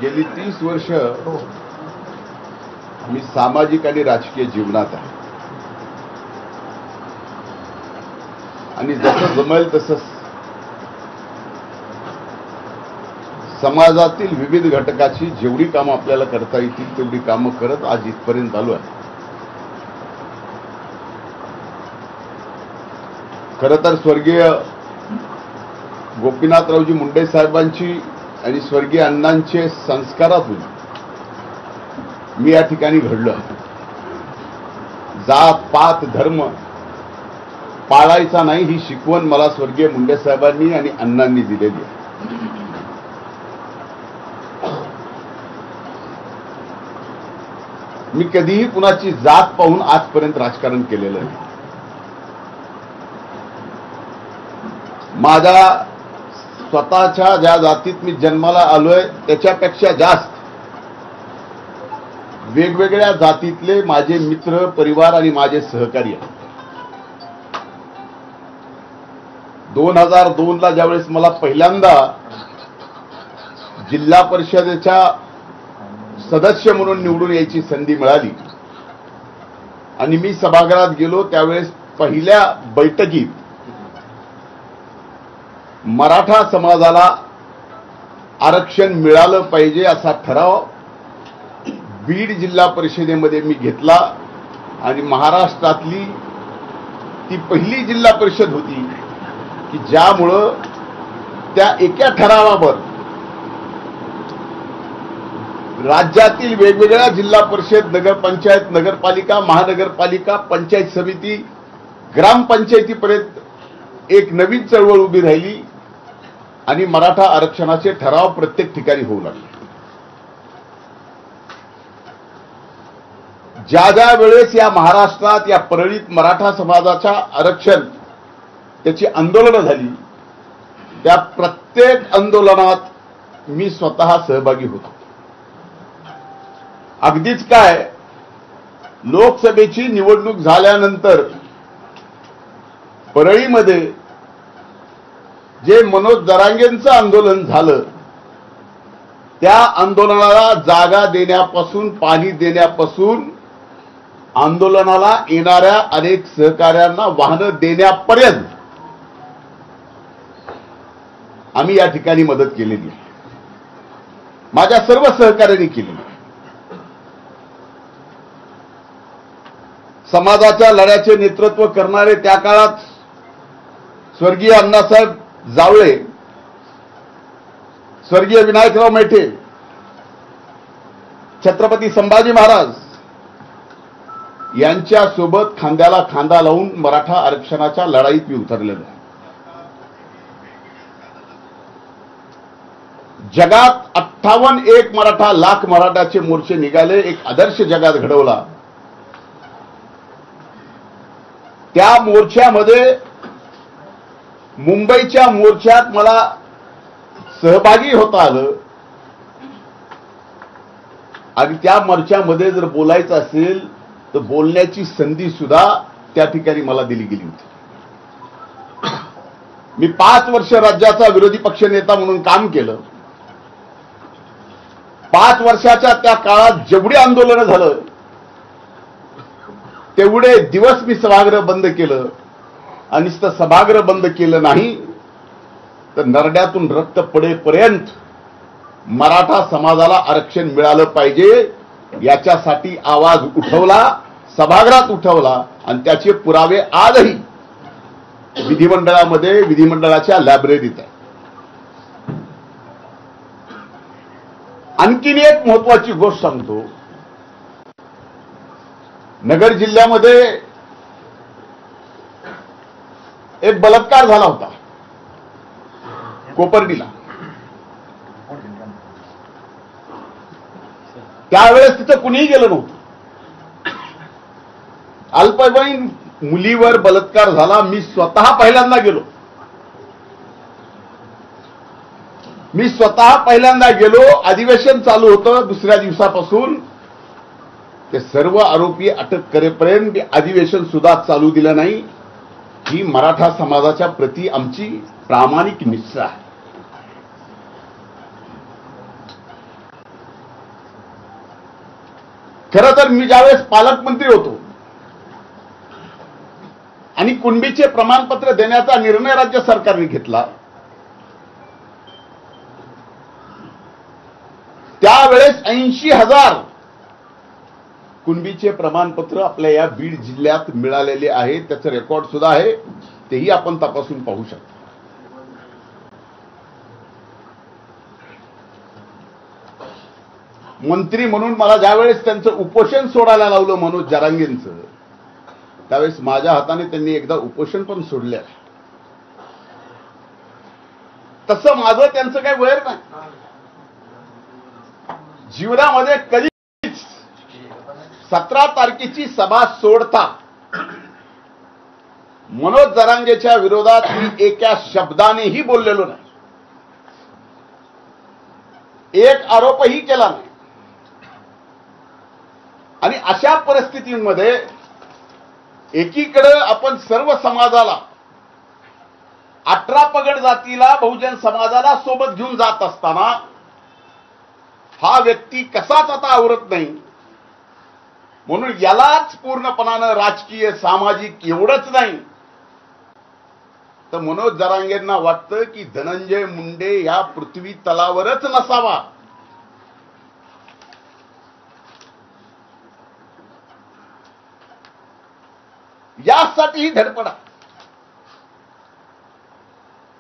गेली 30 वर्ष मी सामाजिक आणि राजकीय जीवनात आहे आणि जसं जमेल तसं समाजातील विविध घटकाची जेवढी कामं आपल्याला करता येतील तेवढी कामं करत आज इथपर्यंत आलो आहे. खरं तर स्वर्गीय गोपीनाथरावजी मुंडे साहेबांची आणि स्वर्गीय अण्णांचे संस्कारातून मी या ठिकाणी घडलो. जात पात धर्म पाळायचा नाही ही शिकवण मला स्वर्गीय मुंडे साहेबांनी आणि अण्णांनी दिलेली आहे. मी कधीही कुणाची जात पाहून आजपर्यंत राजकारण केलेलं नाही. माझ्या स्वतःच्या ज्या जातीत मी जन्माला आलोय त्याच्यापेक्षा जास्त वेगवेगळ्या जातीतले माझे मित्र परिवार आणि माझे सहकारी आहेत. 2002 ला ज्यावेळेस मला पहिल्यांदा जिल्हा परिषदेच्या सदस्य म्हणून निवडून यायची संधी मिळाली आणि मी सभागृहात गेलो त्यावेळेस पहिल्या बैठकीत मराठा समाजाला आरक्षण मिळालं पाहिजे असा ठराव बीड जिल्हा परिषदेमध्ये मी घेतला आणि महाराष्ट्रातली ती पहिली जिल्हा परिषद होती की ज्यामुळं त्या एका ठरावावर राज्यातील वेगवेगळ्या जिल्हा परिषद नगरपंचायत नगरपालिका महानगरपालिका पंचायत समिती ग्रामपंचायतीपर्यंत एक नवीन चळवळ उभी राहिली आणि मराठा आरक्षणाचे ठराव प्रत्येक ठिकाणी होऊ लागले. ज्या ज्या वेळेस या महाराष्ट्रात या परळीत मराठा समाजाच्या आरक्षण त्याची आंदोलनं झाली त्या प्रत्येक आंदोलनात मी स्वतः सहभागी होतो. अगदीच काय लोकसभेची निवडणूक झाल्यानंतर परळीमध्ये जे मनोज जरांगेंचं आंदोलन झालं त्या आंदोलनाला जागा देण्यापासून पाणी देण्यापासून आंदोलनाला येणाऱ्या अनेक सहकाऱ्यांना वाहनं देण्यापर्यंत आम्ही या ठिकाणी मदत केलेली आहे. माझ्या सर्व सहकार्यांनी केली. समाजाच्या लढ्याचे नेतृत्व करणारे त्या काळात स्वर्गीय अण्णासाहेब जावळे स्वर्गीय विनायकराव मेठे छत्रपती संभाजी महाराज यांच्यासोबत खांद्याला खांदा लावून मराठा आरक्षणाच्या लढाईत मी उतरलेलो आहे. जगात 58 मराठा लाख मराठाचे मोर्चे निघाले. एक आदर्श जगात घडवला. त्या मोर्चामध्ये मुंबईच्या मोर्चात मला सहभागी होता आलं आणि त्या मोर्चामध्ये जर बोलायचं असेल तर बोलण्याची संधी सुद्धा त्या ठिकाणी मला दिली गेली होती. मी 5 वर्ष राज्याचा विरोधी पक्षनेता म्हणून काम केलं. 5 वर्षाच्या त्या काळात जेवढी आंदोलनं झालं तेवढे दिवस मी सभागृह बंद केलं आणि सभागृह बंद केलं नाही तर नरड्यातून रक्त पडेपर्यंत मराठा समाजाला आरक्षण मिळालं पाहिजे याच्यासाठी आवाज उठवला, सभागृहात उठवला आणि त्याचे पुरावे आजही विधिमंडळामध्ये विधिमंडळाच्या लायब्ररीत आहे. आणखीन एक महत्वाची गोष्ट सांगतो. नगर जिल्ह्यामध्ये एक बलात्कार झाला होता कोपर्डीला. त्यावेळेस तिथं कुणीही गेलं नव्हतं. अल्पवयीन मुलीवर बलात्कार झाला. मी स्वतः पहिल्यांदा गेलो. अधिवेशन चालू होतं दुसऱ्या दिवसापासून ते सर्व आरोपी अटक करेपर्यंत अधिवेशन सुद्धा चालू दिलं नाही. ही मराठा समाजाच्या प्रती आमची प्रामाणिक निष्ठा आहे. खरं तर मी ज्यावेळेस पालकमंत्री होतो आणि कुणबीचे प्रमाणपत्र देण्याचा निर्णय राज्य सरकारने घेतला, त्यावेळेस 80,000 कुणबीचे प्रमाणपत्र आपल्या या बीड जिल्ह्यात मिळालेले आहे. त्याचं रेकॉर्ड सुद्धा आहे, तेही आपण तपासून पाहू शकतो. मंत्री म्हणून मला ज्यावेळेस त्यांचं उपोषण सोडायला लावलं मनोज जरांगेंचं, त्यावेळेस माझ्या हाताने त्यांनी एकदा उपोषण पण सोडलं. तसं माझं त्यांचं काही वैर नाही. जीवनामध्ये कधीच 17 तारखेची सभा सोडता मनोज जरांगेच्या विरोधात मी एका शब्दानेही बोललेलो नाही, एक आरोपही केला नाही. आणि अशा परिस्थितीमध्ये एकीकडे आपण सर्व समाजाला, 18 पगड जातीला, बहुजन समाजाला सोबत घेऊन जात असताना हा व्यक्ती कसाच आता आवरत नाही. म्हणून यालाच पूर्णपणानं राजकीय, सामाजिक एवढंच नाही तर मनोज जरांगेंना वाटतं की धनंजय मुंडे या पृथ्वी तलावरच नसावा. यासाठी ही धडपड.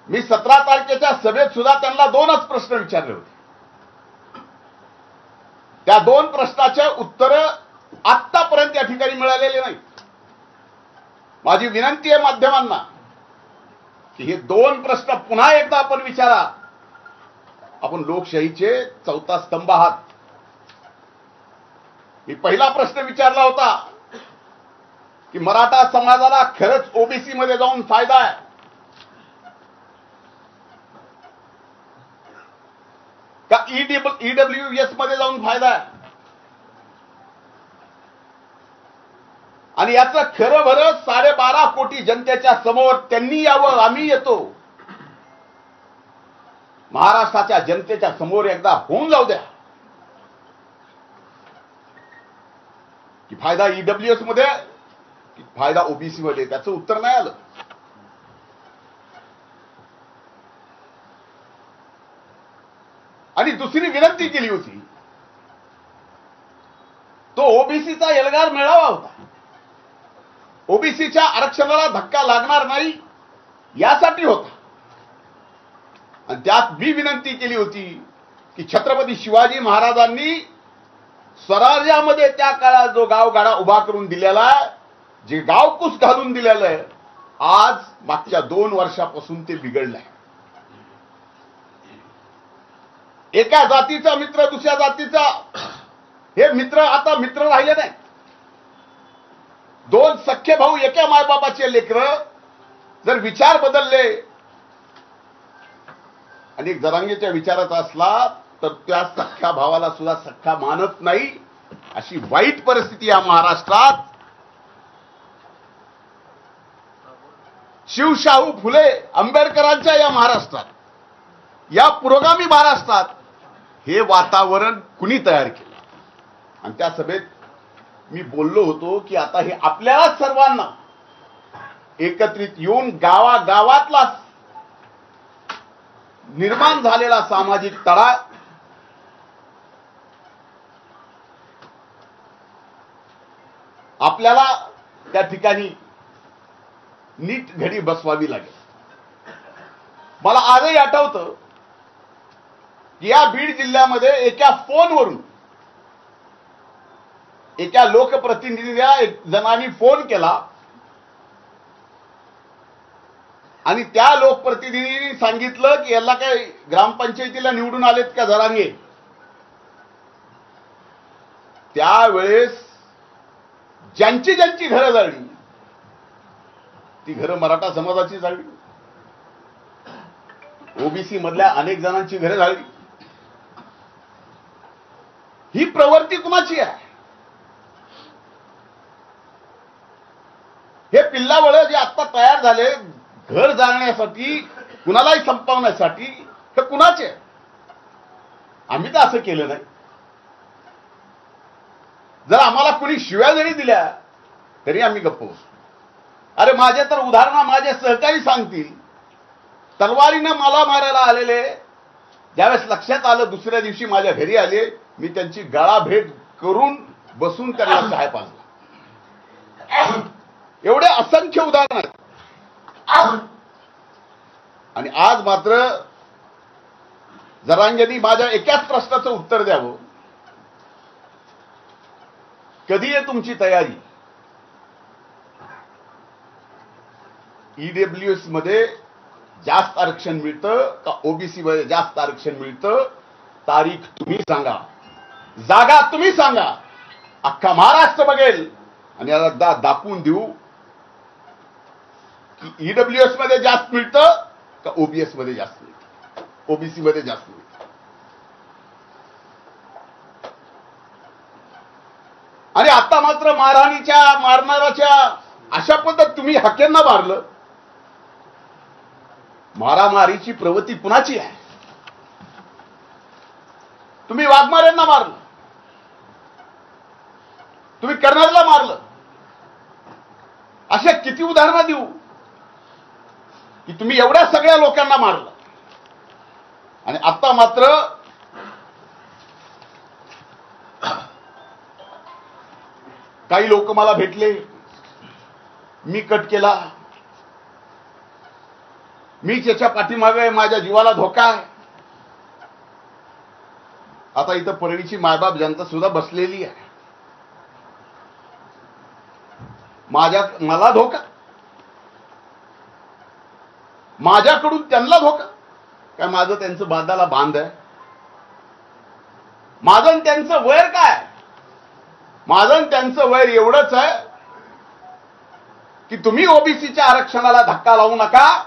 मी 17 तारखेच्या सभेत सुद्धा त्यांना 2च प्रश्न विचारले होते. त्या 2 प्रश्नाचे उत्तर आतापर्यंत या ठिकाणी मिळालेले नाही. माझी विनंती आहे माध्यमांना की हे 2 प्रश्न पुन्हा एकदा आपण विचारा. आपण लोकशाहीचे 4था स्तंभ आहात. मी पहिला प्रश्न विचारला होता की मराठा समाजाला खरंच ओबीसी मध्ये जाऊन फायदा आहे का ईडब्ल्यूएस मध्ये जाऊन फायदा आहे, आणि याचं खरं भरं 12.5 कोटी जनतेच्या समोर त्यांनी यावं, आम्ही येतो. महाराष्ट्राच्या जनतेच्या समोर एकदा होऊन जाऊ द्या की फायदा ईडब्ल्यूएस मध्ये, फायदा ओबीसी मध्ये. त्याचं उत्तर नाही आलं. आणि दुसरी विनंती केली होती, तो ओबीसीचा एल्गार मेळावा होता. ओबीसीच्या आरक्षणाला धक्का लागणार नाही यासाठी होता. आणि त्यात मी विनंती केली होती की छत्रपती शिवाजी महाराजांनी स्वराज्यामध्ये त्या काळात जो गावगाडा उभा करून दिलेला, जे गावकुस घालून दिलेलं आहे, आज मागच्या 2 वर्षापासून ते बिघडलंय. एका जातीचा मित्र दुसऱ्या जातीचा, हे मित्र आता मित्र राहिले नाही. 2 सख्खे भाऊ एका मायबापाचे लेकरं जर विचार बदलले आणि एक जरांगेच्या विचाराचा असला तर त्या सख्ख्या भावाला सुद्धा सख्खा मानत नाही. अशी वाईट परिस्थिती या महाराष्ट्रात, शिवशाहू फुले आंबेडकरांच्या या महाराष्ट्रात, या पुरोगामी महाराष्ट्रात हे वातावरण कुणी तयार केलं. आणि त्या सभेत मी बोललो होतो की आता हे आपल्याला सर्वांना एकत्रित येऊन गावागावातला निर्माण झालेला सामाजिक तडा आपल्याला त्या ठिकाणी नीट घडी बसवावी लागेल. मला आजही आठवतं की या बीड जिल्ह्यामध्ये एका फोनवरून एका लोकप्रतिनिधीला एक जणांनी फोन केला आणि त्या लोकप्रतिनिधींनी सांगितलं की याला काय ग्रामपंचायतीला निवडून आलेत का जरांगे. त्यावेळेस ज्यांची ज्यांची घरं जाळली ती घरं मराठा समाजाची जाळली, ओबीसी मधल्या अनेक जणांची घरं जाळली. ही प्रवृत्ती कुणाची आहे? हे पिल्लावळ जे आता तयार झाले घर जाळण्यासाठी, कुणालाही संपवण्यासाठी, हे कुणाचे? आम्ही तर असं केलं नाही. जर आम्हाला कुणी शिव्या जरी दिल्या तरी आम्ही गप्प बसू. अरे माझे तर उदाहरण माझे सहकारी सांगतील, तलवारीनं मला मारायला आलेले ज्यावेळेस लक्षात आलं, दुसऱ्या दिवशी माझ्या घरी आले, मी त्यांची गळाभेट करून बसून त्यांना चहा पाजला. एवढे असंख्य उदाहरण आहेत. आणि आज मात्र जरांगेंनी माझ्या एकाच प्रश्नाचं उत्तर द्यावं, कधी आहे तुमची तयारी? ईडब्ल्यूएस मध्ये जास्त आरक्षण मिळतं का ओबीसी मध्ये जास्त आरक्षण मिळतं? तारीख तुम्ही सांगा, जागा तुम्ही सांगा. अख्खा महाराष्ट्र बघेल आणि याला दाखवून देऊ की ईडब्ल्यूएस मध्ये जास्त मिळतं का ओबीएस मध्ये जास्त मिळतं, ओबीसी मध्ये जास्त मिळतं. आणि आता मात्र मारहाणीच्या मारणाराच्या अशा पद्धत तुम्ही हक्यांना मारलं. मारामारीची प्रवृत्ती कुणाची आहे? तुम्ही वाघमाऱ्यांना मारलं, तुम्ही कर्नलला मारलं. अशा किती उदाहरणं देऊ की तुम्ही एवढ्या सगळ्या लोकांना मारलं. आणि आता मात्र काही लोक मला भेटले, मी कट केला, मी त्याच्या पाठीमागे, माझ्या जीवाला धोका आहे. आता इथं परळीची मायबाप जनता सुद्धा बसलेली आहे. मला धोका, माझ्याकडून त्यांना धोका. काय माझं त्यांचं बांधाला बांध आहे? माझं आणि त्यांचं वैर काय? माझं आणि त्यांचं वैर एवढंच आहे की तुम्ही ओबीसीच्या आरक्षणाला धक्का लावू नका,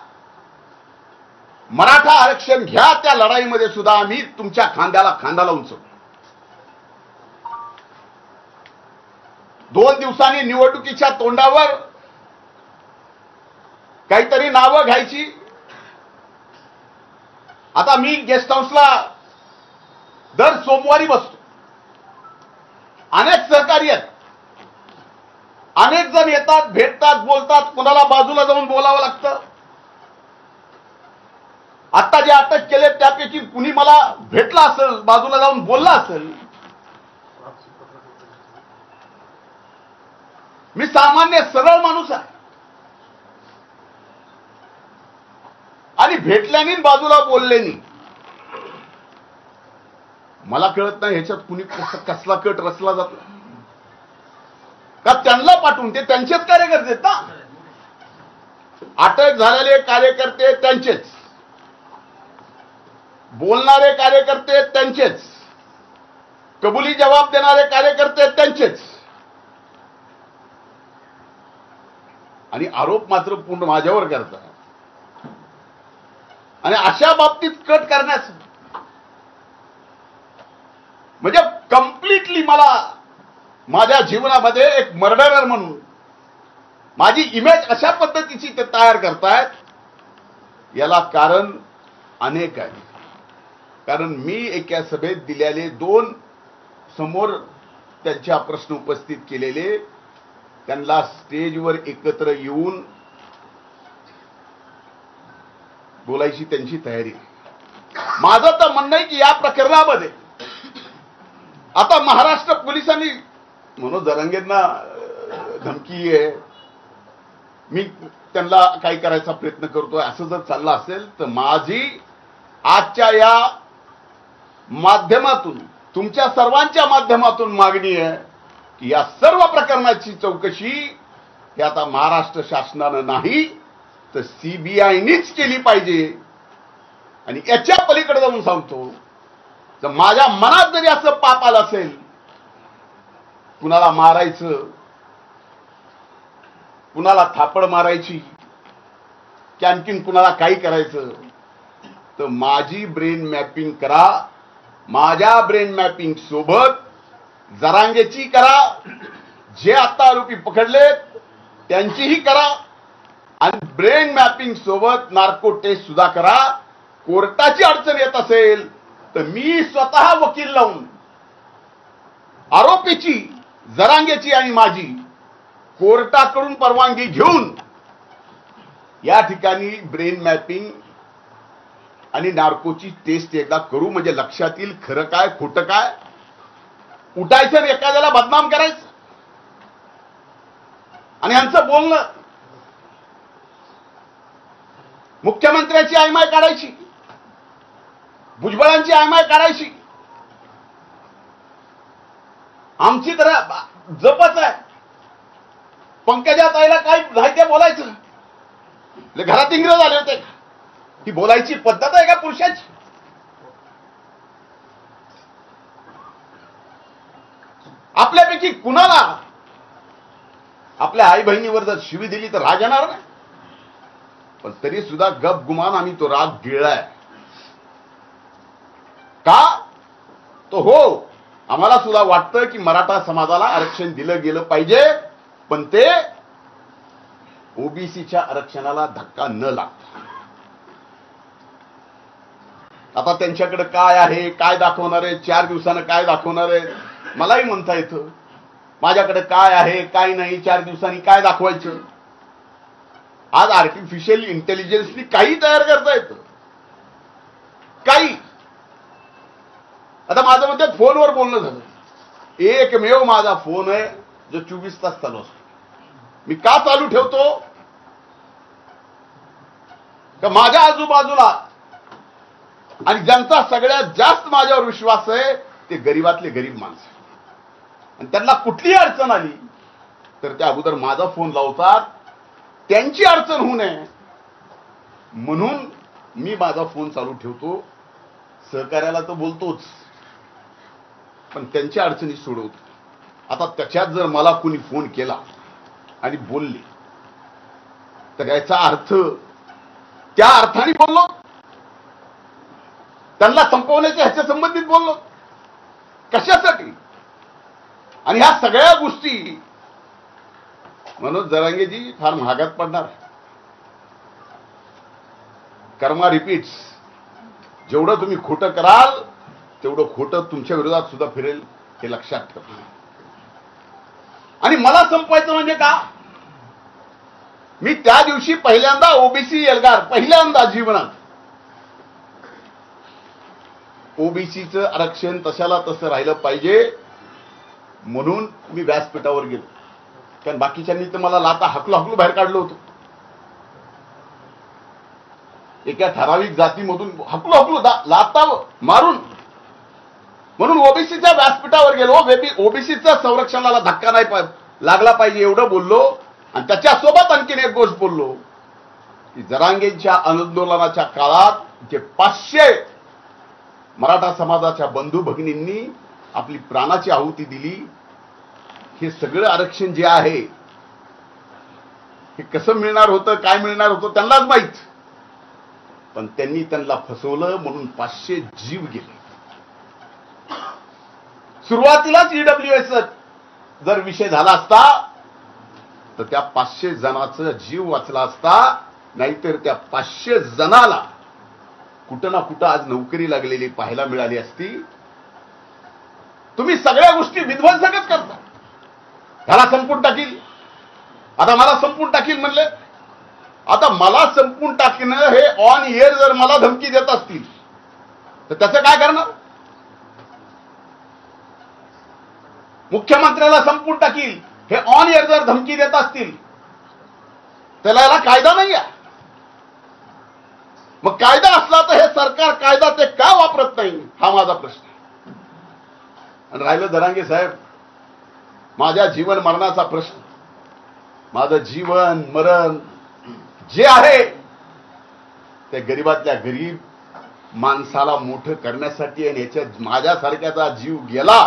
मराठा आरक्षण घ्या. त्या लढाईमध्ये सुद्धा आम्ही तुमच्या खांद्याला खांदा लावून चढू. 2 दिवसांनी निवडणुकीच्या तोंडावर काहीतरी नावं घ्यायची. आता मी गेस्ट हाऊसला दर सोमवारी बसतो. अनेक सहकारी आहेत, अनेक जण येतात, भेटतात, बोलतात. कुणाला बाजूला जाऊन बोलावं लागतं. आता जे अटक केले त्यापैकी कुणी मला भेटला असेल, बाजूला जाऊन बोलला असेल. मी सामान्य सरळ माणूस आहे आणि भेटल्याने बाजूला बोलल्याने मला कळत नाही ह्याच्यात कुणी कसला कट रचला जातो का? त्यांना पाठवून, ते त्यांचेच कार्यकर्ते आहेत ना. अटक झालेले कार्यकर्ते त्यांचेच, बोलणारे कार्यकर्ते त्यांचेच, कबुली जबाब देणारे कार्यकर्ते त्यांचेच. आणि आरोप मात्र पूर्ण माझ्यावर करतात. आणि अशा बाबतीत कट करण्याचं म्हणजे कम्प्लिटली मला माझ्या जीवनामध्ये एक मर्डरर म्हणून माझी इमेज अशा पद्धतीची ते तयार करतायत. याला कारण अनेक आहे. कारण मी एका सभेत दिलेले 2 समोर त्यांच्या प्रश्न उपस्थित केलेले, त्यांना स्टेजवर एकत्र येऊन बोलायची त्यांची तयारी. माझं तर म्हणणं आहे की या प्रकरणामध्ये आता महाराष्ट्र पोलिसांनी, म्हणून जरांगेंना धमकी आहे, मी त्यांना काही करायचा प्रयत्न करतोय, असं जर चाललं असेल तर माझी आजच्या या माध्यमातून, तुमच्या सर्वांच्या माध्यमातून मागणी आहे की या सर्व प्रकरणाची चौकशी ही आता महाराष्ट्र शासनानं नाही तर सीबीआयनीच केली पाहिजे. आणि याच्या पलीकडे जाऊन सांगतो, तर माझ्या मनात जरी असं पाप आलं असेल, कुणाला मारायचं, कुणाला थापड मारायची, की आणखीन कुणाला काही करायचं, तर माझी ब्रेन मॅपिंग करा. माझ्या ब्रेन मॅपिंग सोबत जरांगेची करा, जे आता आरोपी पकडलेत त्यांचीही करा, आणि ब्रेन मॅपिंग सोबत नार्को टेस्ट सुद्धा करा. कोर्टाची अडचण येत असेल तर मी स्वतः वकील लावून आरोपीची जरांगेची आणि माझी कोर्टाकडून परवानगी घेऊन या ठिकाणी ब्रेन मॅपिंग आणि नार्कोची टेस्ट एकदा करू, म्हणजे लक्षात येईल खरं काय खोटं काय. उठायचं एखाद्याला बदनाम करायचं आणि यांचं बोलणं मुख्यमंत्र्याची आयमाय काढायची, भुजबळांची आयमाय काढायची. आमची तर जपच आहे. पंकजा ताईला काय साहित्य बोलायचं, घरात इंग्रज आले होते. ही बोलायची पद्धत आहे का पुरुषाची? आपल्यापैकी कुणाला आपल्या आई बहिणीवर जर शिवी दिली तर राग येणार नाही, पण तरी सुद्धा गप गुमान आम्ही तो राग गिळलाय. का? तो हो, आम्हाला सुद्धा वाटतं की मराठा समाजाला आरक्षण दिलं गेलं पाहिजे, पण ते ओबीसीच्या आरक्षणाला धक्का न लागता. आता त्यांच्याकडे काय आहे, काय दाखवणार आहे, 4 दिवसानं काय दाखवणार आहे मलाही म्हणता येतं. माझ्याकडे काय आहे काय नाही, 4 दिवसांनी काय दाखवायचं. आज आर्टिफिशियल इंटेलिजन्सनी काही तयार करता येतं, काही. आता माझं म्हणतात फोनवर बोलणं झालं. एकमेव माझा फोन आहे जो 24 तास चालू असतो. मी का चालू ठेवतो? का माझ्या आजूबाजूला आणि ज्यांचा सगळ्यात जास्त माझ्यावर विश्वास आहे ते गरीबातले गरीब माणसं, आणि त्यांना कुठलीही अडचण आली तर त्या अगोदर माझा फोन लावतात. त्यांची अडचण होऊ नये म्हणून मी माझा फोन चालू ठेवतो. सहकार्याला तर बोलतोच, पण त्यांच्या अडचणी सोडवतो. आता त्याच्यात जर मला कुणी फोन केला आणि बोलले तर याचा अर्थ त्या अर्थाने बोललो, त्यांना संपवण्याच्या ह्याच्या संबंधित बोललो. कशासाठी? आणि ह्या सगळ्या गोष्टी मनोज जरांगेजी फार महागात पडणार. कर्मा रिपीट्स. जेवढं तुम्ही खोटं कराल तेवढं खोटं तुमच्या विरोधात सुद्धा फिरेल, हे लक्षात ठेवा. आणि मला संपवायचं म्हणजे का? मी त्या दिवशी पहिल्यांदा ओबीसी एल्गार, पहिल्यांदा जीवनात ओबीसीचं आरक्षण तशाला तसं राहिलं पाहिजे म्हणून मी व्यासपीठावर गेलो. कारण बाकीच्यांनी तर मला लाता हकलू बाहेर काढलं होतं. एका ठराविक जातीमधून हकलू लाता मारून, म्हणून ओबीसीच्या व्यासपीठावर गेलो. ओबीसीच्या संरक्षणाला धक्का नाही लागला पाहिजे एवढं बोललो. आणि त्याच्यासोबत आणखीन एक गोष्ट बोललो की जरांगेंच्या आंदोलनाच्या काळात जे 500 मराठा समाजाच्या बंधू भगिनींनी आपली प्राणाची आहुती दिली, हे सगळं आरक्षण जे आहे हे कसं मिळणार होतं, काय मिळणार होतं त्यांनाच माहित. पण त्यांनी त्यांना फसवलं म्हणून 500 जीव गेले. सुरुवातीलाच ईडब्ल्यूएस जर विषय झाला असता तर त्या 500 जणांचा जीव वाचला असता. नाहीतर त्या 500 जणाला कुठं ना कुठं आज नोकरी लागलेली पाहायला मिळाली असती. तुम्ही सगळ्या गोष्टी विध्वंसकच करता. ह्याला संपून टाकील, आता मला संपून टाकील म्हणले. आता मला संपून टाकणं हे ऑन एअर जर मला धमकी देत असतील तर त्याचं काय करणार? मुख्यमंत्र्याला संपून टाकील हे ऑन एअर जर धमकी देत असतील त्याला याला कायदा नाही आहे. मग कायदा असला तर हे सरकार कायदा ते का वापरत नाही, हा माझा प्रश्न. आणि राहिलं जरांगे साहेब माझ्या जीवन मरणाचा प्रश्न, माझं जीवन मरण जे आहे ते गरीबातल्या गरीब माणसाला मोठं करण्यासाठी, आणि याच्यात माझ्यासारख्याचा जीव गेला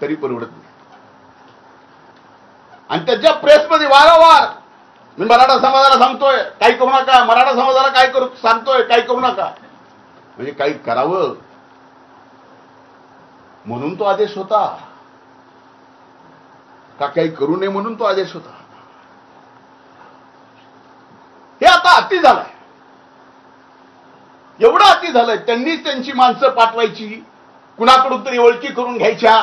तरी परवडत नाही. आणि त्याच्या प्रेसमध्ये वारंवार मी मराठा समाजाला सांगतोय काही करू नका, मराठा समाजाला काय करू सांगतोय काही करू नका. म्हणजे काही करावं म्हणून तो आदेश होता का काही करू नये म्हणून तो आदेश होता? हे आता अति झालंय, एवढं अति झालंय. त्यांनीच त्यांची माणसं पाठवायची, कुणाकडून तरी ओळखी करून घ्यायच्या.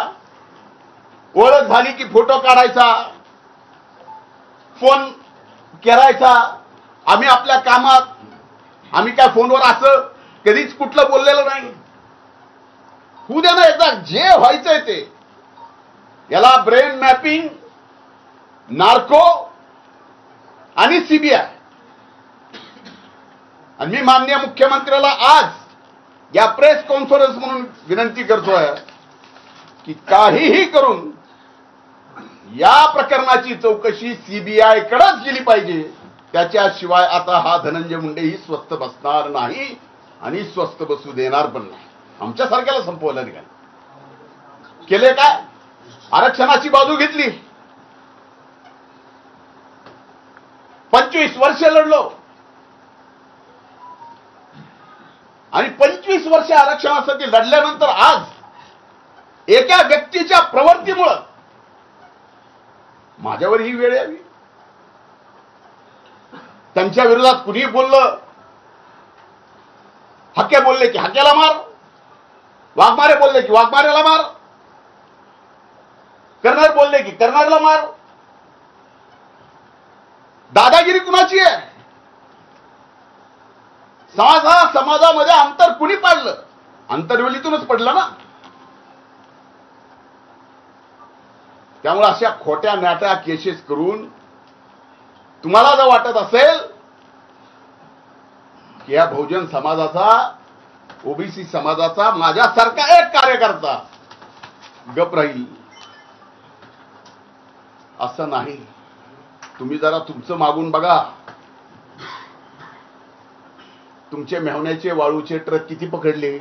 ओळख झाली की फोटो काढायचा, फोन करायचा. आम्ही आपल्या कामात, आम्ही काय फोनवर असं कधीच कुठलं बोललेलं नाही. होऊ द्या ना एकदा, जे व्हायचंय ते. याला ब्रेन मॅपिंग, नार्को आणि सीबीआय. आणि मी माननीय मुख्यमंत्र्याला आज या प्रेस कॉन्फरन्स म्हणून विनंती करतोय की काहीही करून या प्रकरणाची चौकशी सीबीआय कडेच गेली पाहिजे. त्याच्याशिवाय आता हा धनंजय मुंडेही स्वस्थ बसणार नाही आणि स्वस्थ बसू देणार पण नाही. आमच्यासारख्याला संपवलं निघाल. केले काय? आरक्षणाची बाजू घेतली. 25 वर्ष लढलो आणि 25 वर्ष आरक्षणासाठी लढल्यानंतर आज एका व्यक्तीच्या प्रवृत्तीमुळे माझ्यावर ही वेळ यावी. त्यांच्या विरोधात कुणी बोललं, हक्के बोलले की हक्क्याला मार, वाघमारे बोलले की वाघमारेला मार, कर्नर बोलले की कर्नरला मार. दादागिरी कुणाची आहे? समाजामध्ये अंतर कुणी पाडलं? अंतर्वेलीतूनच पडलं ना. त्यामुळे अशा खोट्या नाट्या केसेस करून तुम्हाला जर वाटत असेल की या बहुजन समाजाचा, ओबीसी समाजाचा माझ्यासारखा एक कार्यकर्ता गप राहील, असं नाही. तुम्ही जरा तुमचं मागून बघा. तुमचे मेहण्याचे वाळूचे ट्रक किती पकडले?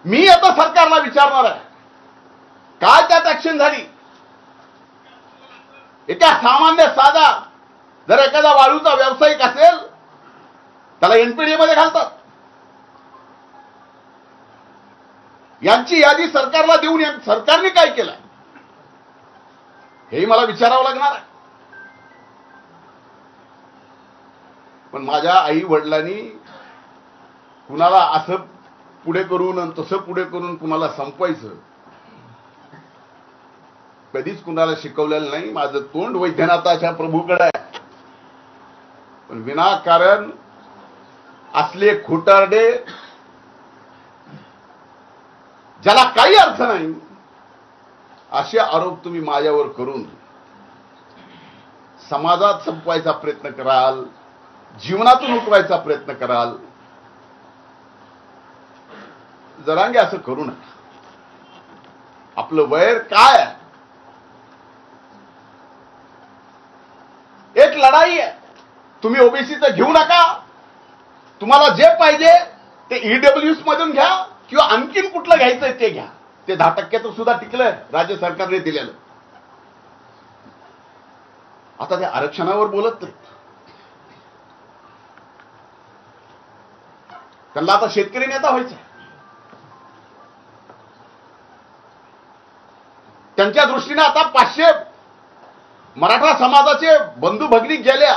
मी आता सरकारला विचारणार आहे, काय त्यात ऍक्शन झाली? एका सामान्य साधा जर एखादा वाळूचा व्यावसायिक असेल त्याला एनपीडी मध्ये घालतात. यांची यादी सरकारला देऊन सरकारने काय केलं हेही मला विचारावं लागणार आहे. पण माझ्या आई वडिलांनी कुणाला असं पुढे करून आणि तसं पुढे करून कुणाला संपवायचं कधीच कुणाला शिकवलेलं नाही. माझं तोंड वैद्यनाथाच्या प्रभूकडे आहे. पण विनाकारण असले खोटारडे, ज्याला काही अर्थ नाही, असे आरोप तुम्ही माझ्यावर करून समाजात संपवायचा प्रयत्न कराल, जीवनातून उठवायचा प्रयत्न कराल. जरांगे असं करू नका. आपलं वैर काय आहे? एक लढाई आहे. तुम्ही ओबीसीचं घेऊ नका. तुम्हाला जे पाहिजे ते ईडब्ल्यूएस मधून घ्या किंवा आणखीन कुठलं घ्यायचंय ते घ्या. ते 10% सुद्धा टिकलंय राज्य सरकारने दिलेलं. आता ते आरक्षणावर बोलत नाही. त्यांना आता शेतकरी नेता व्हायचं. त्यांच्या दृष्टीने आता 500 मराठा समाजाचे बंधू भगिनी गेल्या,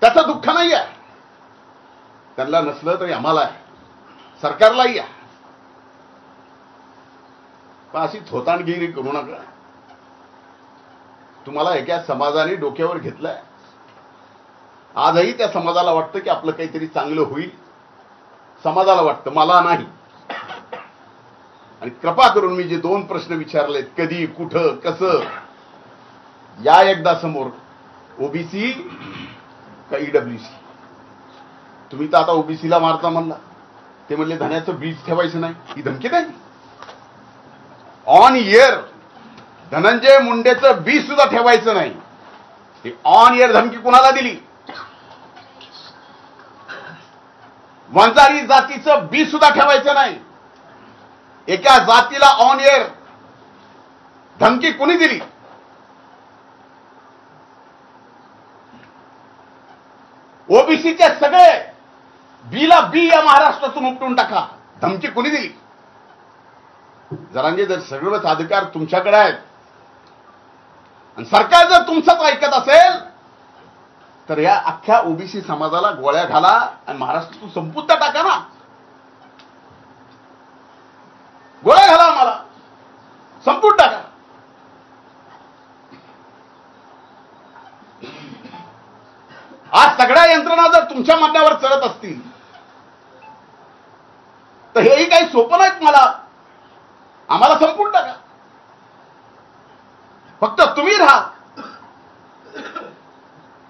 त्याचं दुःख नाही आहे. त्यांना नसलं तरी आम्हाला आहे, सरकारलाही आहे. पण अशी थोतांडगिरी करू नका. तुम्हाला एका समाजाने डोक्यावर घेतलंय. आजही त्या समाजाला वाटतं की आपलं काहीतरी चांगलं होईल. समाजाला वाटतं, मला नाही. आणि कृपा करून मी जे 2 प्रश्न विचारलेत, कधी, कुठं, कसं, या एकदा समोर. ओबीसी का ईडब्ल्यूसी? तुम्ही तर आता ओबीसीला मारता म्हणला. ते म्हणले धन्याचं बीज ठेवायचं नाही. ही धमकी नाही. ऑन इयर धनंजय मुंडेचं बीज सुद्धा ठेवायचं नाही. ही ऑन इयर धमकी कुणाला दिली? वंजारी जातीचं बीज सुद्धा ठेवायचं नाही. एका जातीला ऑन एअर धमकी कुणी दिली? ओबीसीचे सगळे बीला बी या महाराष्ट्रातून उपटून टाका. धमकी कुणी दिली? जरांगे, जर सगळेच अधिकार तुमच्याकडे आहेत आणि सरकार जर तुमचंच ऐकत असेल तर या अख्ख्या ओबीसी समाजाला गोळ्या घाला आणि महाराष्ट्रातून संपूर्ण टाका ना. गोळ्या घाला आम्हाला, संपून टाका. आज सगळ्या यंत्रणा जर तुमच्या म्हणण्यावर चढत असतील तर हेही काही सोपं नाहीत. आम्हाला संपून टाका, फक्त तुम्ही राहा.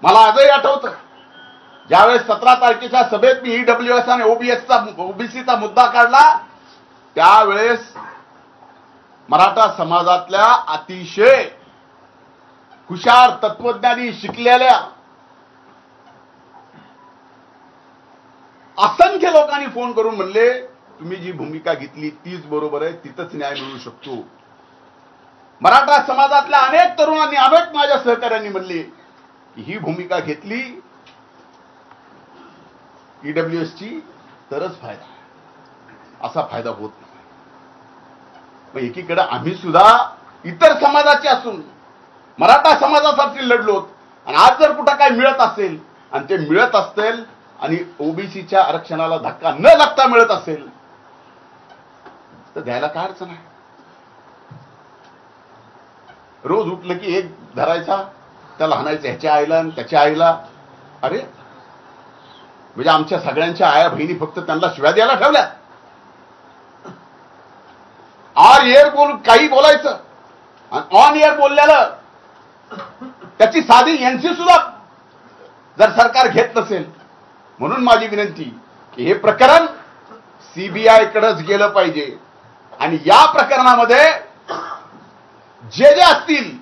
मला आजही आठवतं ज्यावेळेस 17 तारखेच्या सभेत मी ईडब्ल्यूएस आणि ओबीसीचा मुद्दा काढला, त्यावेळेस मराठा समाजातल्या अतिशय हुशार, तत्वज्ञानी, शिकलेल्या असंख्य लोकांनी फोन करून म्हणले तुम्ही जी भूमिका घेतली तीच बरोबर आहे, तिथंच न्याय मिळू शकतो. मराठा समाजातल्या अनेक तरुणांनी, अनेक माझ्या सहकाऱ्यांनी म्हणले की ही भूमिका घेतली ईडब्ल्यूएसची तरच फायदा, असा फायदा होत नाही. मग एकीकडे आम्ही सुद्धा इतर समाजाचे असून मराठा समाजासाठी लढलो, आणि आज जर कुठं काय मिळत असेल आणि ते मिळत असेल आणि ओबीसीच्या आरक्षणाला धक्का न लागता मिळत असेल तर द्यायला काय अडचण आहे. रोज उठलं की एक धरायचा, त्याला हाणायचं ह्याच्या आईला आणि त्याच्या आईला. अरे म्हणजे आमच्या सगळ्यांच्या आया बहिणी फक्त त्यांना शिव्या द्यायला ठेवल्या. ऑन एअर काही बोलायचं आणि ऑन एअर बोललेलं त्याची साधी एनसी सुद्धा जर सरकार घेत नसेल. म्हणून माझी विनंती की हे प्रकरण सीबीआय कडेच गेलं पाहिजे आणि या प्रकरणामध्ये जे जे असतील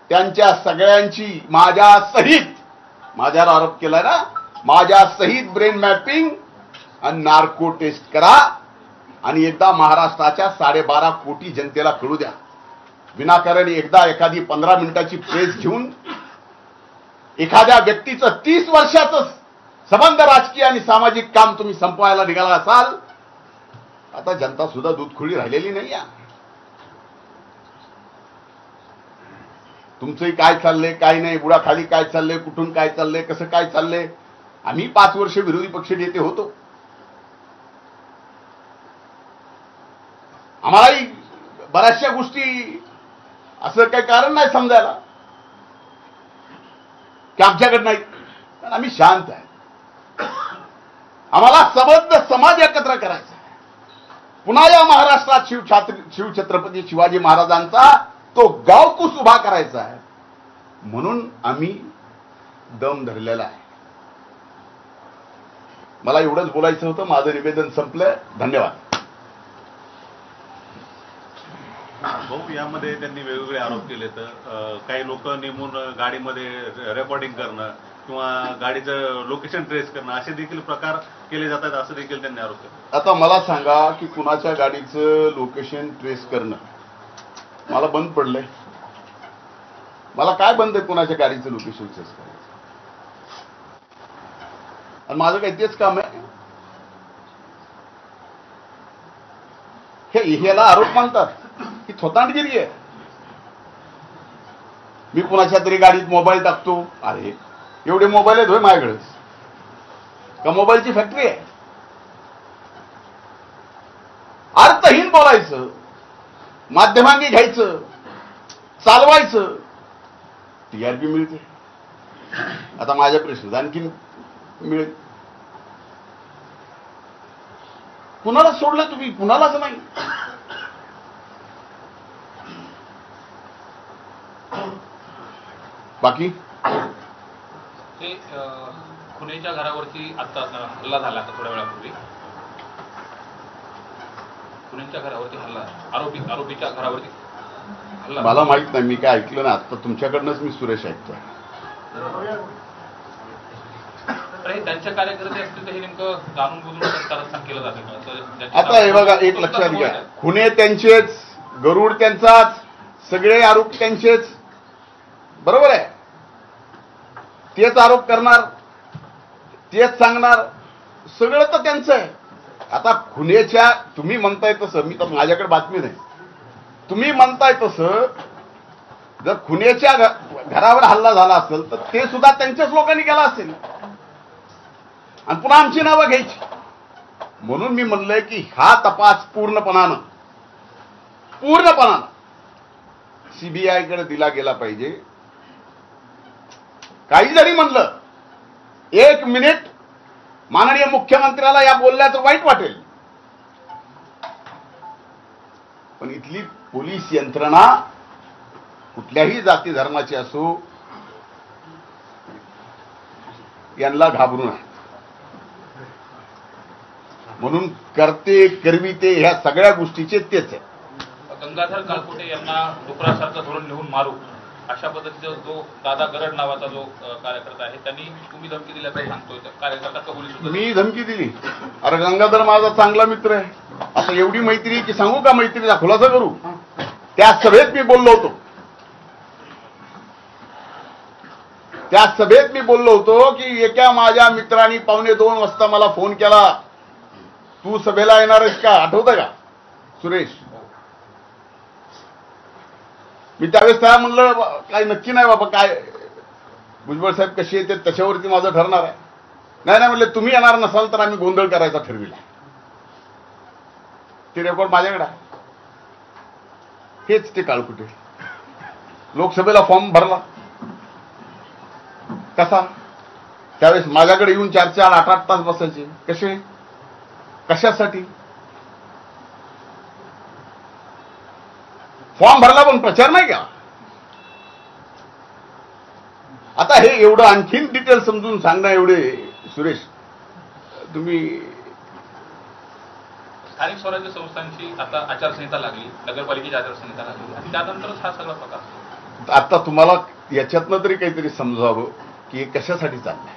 त्यांच्या सगळ्यांची माझ्या सहित, माझ्यावर आरोप केलाय ना, माझ्या सहित ब्रेन मॅपिंग आणि नार्को टेस्ट करा आणि एकदा महाराष्ट्राच्या 12.5 कोटी जनतेला कळू द्या. विनाकारण एकदा एखादी 15 मिनिटाची प्रेस घेऊन एखाद्या व्यक्तीचं 30 वर्षाचं संबंध राजकीय आणि सामाजिक काम तुम्ही संपवायला निघाला असाल, आता जनता सुद्धा दूधखोळी राहिलेली नाही. तुमचंही काय चाललंय, काय नाही, बुडाखाली काय चाललंय, कुठून काय चाललंय, कसं काय चाललंय. आम्ही 5 वर्ष विरोधी पक्ष नेते होतो, आम्हालाही बऱ्याचशा गोष्टी असं काही कारण नाही समजायला की आमच्याकडे नाही, कारण आम्ही शांत आहे. आम्हाला सबंध समाज एकत्र करायचा आहे. पुन्हा या महाराष्ट्रात शिवछत्रपती शिवाजी महाराजांचा तो गावकूस उभा करायचा आहे. म्हणून आम्ही दम धरलेला आहे. मला एवढंच बोलायचं होतं. माझं निवेदन संपलं. धन्यवाद. भाऊ, यामध्ये त्यांनी वेगवेगळे आरोप केले. तर काही लोक नेमून गाडीमध्ये रेकॉर्डिंग करणं किंवा गाडीचं लोकेशन ट्रेस करणं असे देखील प्रकार केले जातात, असं देखील त्यांनी आरोप केला. आता मला सांगा की कुणाच्या गाडीचं लोकेशन ट्रेस करणं मला बंद पडलंय? मला काय बंद आहे कुणाच्या गाडीचं लोकेशन ट्रेस करायचं? आणि माझं काही तेच काम आहे. ह्याला आरोप मानतात ही थोतांडगिरी आहे. मी कुणाच्या तरी गाडीत मोबाईल टाकतो. अरे एवढे मोबाईल आहेत होय माझ्याकडे? का मोबाईलची फॅक्टरी आहे? अर्थहीन बोलायचं, माध्यमांनी घ्यायचं, चालवायचं, टीआरपी मिळते. आता माझ्या प्रश्न आणखी मिळेल. कुणाला सोडलं तुम्ही? कुणालाच नाही. बाकी ते खुनेच्या घरावरती आता हल्ला झाला. आता थोड्या वेळापूर्वी खुनेच्या घरावरती हल्ला, आरोपीच्या घरावरती हल्ला. मला माहित नाही, मी काय ऐकलं ना. आता तुमच्याकडनंच मी सुरेश ऐकतोय. हे त्यांच्या कार्यकर्ते असतील तर हे नेमकं जाणून बुजून कारस्थान केलं जातं का? आता हे बघा, एक लक्षात घ्या, खुने त्यांचेच, गरुड त्यांचाच, सगळे आरोप त्यांचेच. बरोबर आहे. तेच आरोप करणार, तेच सांगणार, सगळं तर त्यांचं आहे. आता खुनेच्या तुम्ही म्हणताय तसं, मी तर माझ्याकडे बातमी नाही, तुम्ही म्हणताय तसं जर खुनेच्या घरावर हल्ला झाला असेल तर ते सुद्धा त्यांच्याच लोकांनी केला असेल आणि पुन्हा आमची नावं घ्यायची. म्हणून मी म्हणलंय की हा तपास पूर्णपणानं पूर्णपणानं सीबीआयकडे दिला गेला पाहिजे. काही जरी म्हणलं, 1 मिनिट माननीय मुख्यमंत्र्याला या बोलण्याचं वाईट वाटेल, पण इथली पोलीस यंत्रणा कुठल्याही जाती धर्माची असो, यांना घाबरू नये. म्हणून करते करविते ह्या सगळ्या गोष्टीचे तेच आहे. गंगाधर काळकुटे यांना डुकरासारखं धरून लिहून मारू अशा पद्धतीचा जो दादा गरड नावाचा जो कार्यकर्ता आहे, त्यांनी तुम्ही धमकी दिल्याचं सांगतोय कार्यकर्ता कबुली सुद्धा. मी धमकी दिली? अरे गंगाधर माझा चांगला मित्र आहे. आता एवढी मैत्री की सांगू का मैत्रीचा खुलासा करू? त्या सभेत मी बोललो होतो, त्या सभेत मी बोललो होतो की एका माझ्या मित्रांनी 1:45 वाजता मला फोन केला, तू सभेला येणार आहेस का? आठवतं का सुरेश? मी त्यावेळेस त्याला म्हणलं काय नक्की नाही बाबा, काय भुजबळ साहेब कशी येते त्याच्यावरती माझं ठरणार आहे. नाही नाही म्हणले, तुम्ही येणार नसाल तर आम्ही गोंधळ करायचा ठरविला. ते रेकॉर्ड माझ्याकडे आहे. हेच ते काळकुटे. लोकसभेला फॉर्म भरला कसा? त्यावेळेस माझ्याकडे येऊन 4-4, 8-8 तास बसायचे. कसे? कशासाठी? फॉर्म भरला पण प्रचार नाही का? आता हे एवढं आणखीन डिटेल समजून सांगणं एवढे सुरेश तुम्ही. स्थानिक स्वराज्य संस्थांची आता आचारसंहिता लागली, नगरपालिकेची आचारसंहिता लागली आणि त्यानंतरच हा सगळा प्रकार. आता तुम्हाला याच्यातनं तरी काहीतरी समजावं की हे कशासाठी चाललंय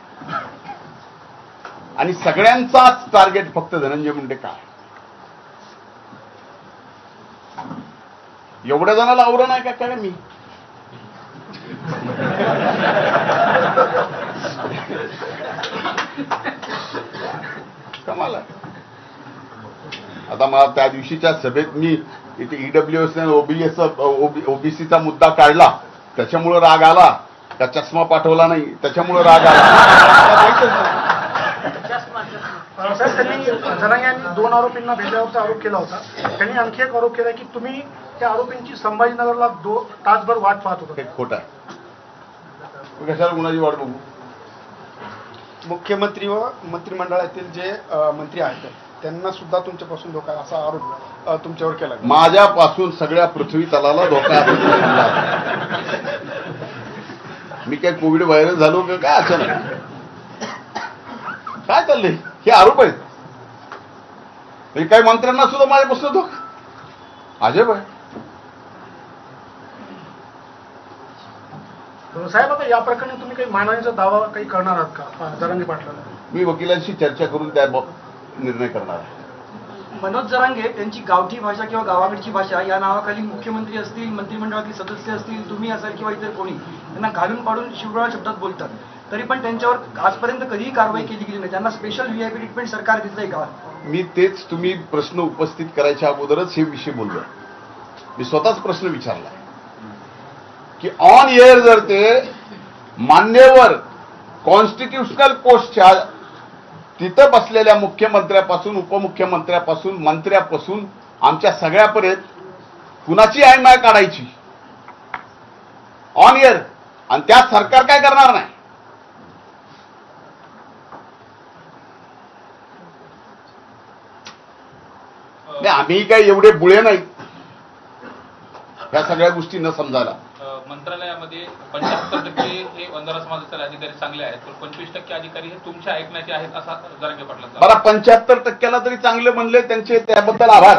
आणि सगळ्यांचाच टार्गेट फक्त धनंजय मुंडे काय? एवढ्या जणाला आवरण नाही का काय? मी कमाल आहे. आता मला त्या दिवशीच्या सभेत मी इथे ईडब्ल्यूएस ओबीसीचा मुद्दा काढला, त्याच्यामुळे राग आला का? चष्मा पाठवला नाही त्याच्यामुळे राग आला? साहेब, त्यांनी जरांगे यांनी 2 आरोपींना भेटल्यावरचा आरोप केला होता. त्यांनी आणखी एक आरोप केला की तुम्ही त्या आरोपींची संभाजीनगरला 2 तासभर वाट पाहत होता. हे खोटं आहे. कशाला गुन्ह्याची वाट बघू? मुख्यमंत्री व मंत्रिमंडळातील जे मंत्री आहेत त्यांना सुद्धा तुमच्यापासून धोका असा आरोप तुमच्यावर केला. माझ्यापासून सगळ्या पृथ्वी तलाला धोका आहे. मी काय कोविड व्हायरल झालो का काय? अचानक काय चाललंय? हे आरोप आहेत. काही मंत्र्यांना सुद्धा माझ्यापासून धोका. अजब आहे. साहेब, आता या प्रकरणी तुम्ही काही मानहानीचा दावा काही करणार आहात का जरांगे पाटलांना? मी वकिलांशी चर्चा करून त्या निर्णय करणार आहे. मनोज जरांगे त्यांची गावठी भाषा किंवा गावाकडची भाषा या नावाखाली मुख्यमंत्री असतील, मंत्रिमंडळातील सदस्य असतील, तुम्ही असाल किंवा इतर कोणी त्यांना घालून पाडून शिवराळ शब्दात बोलतात, तरी पण त्यांच्यावर आजपर्यंत कधीही कारवाई केली गेली नाही. त्यांना स्पेशल व्हीआयपी ट्रीटमेंट सरकार देतंय का? मी तेच तुम्ही प्रश्न उपस्थित करायच्या अगोदरच हे विषय बोललो. मी स्वतःच प्रश्न विचारला की ऑन एअर जर ते मान्यवर कॉन्स्टिट्युशनल पोस्टच्या तिथं बसलेल्या मुख्यमंत्र्यापासून, उपमुख्यमंत्र्यापासून, मंत्र्यापासून आमच्या सगळ्यापर्यंत कुणाची आयमाय काढायची ऑन एअर, आणि त्यात सरकार काय करणार नाही. आम्ही काय एवढे बुळे नाही ह्या सगळ्या गोष्टी न समजायला. मंत्रालयामध्ये 75% हे वंजारा समाजाचे अधिकारी चांगले आहेत, पण 25% अधिकारी हे तुमच्या ऐकण्याचे आहेत असा जरांगे पाटलांचा. मला 75%ला तरी चांगले म्हणले, त्यांचे त्याबद्दल आभार.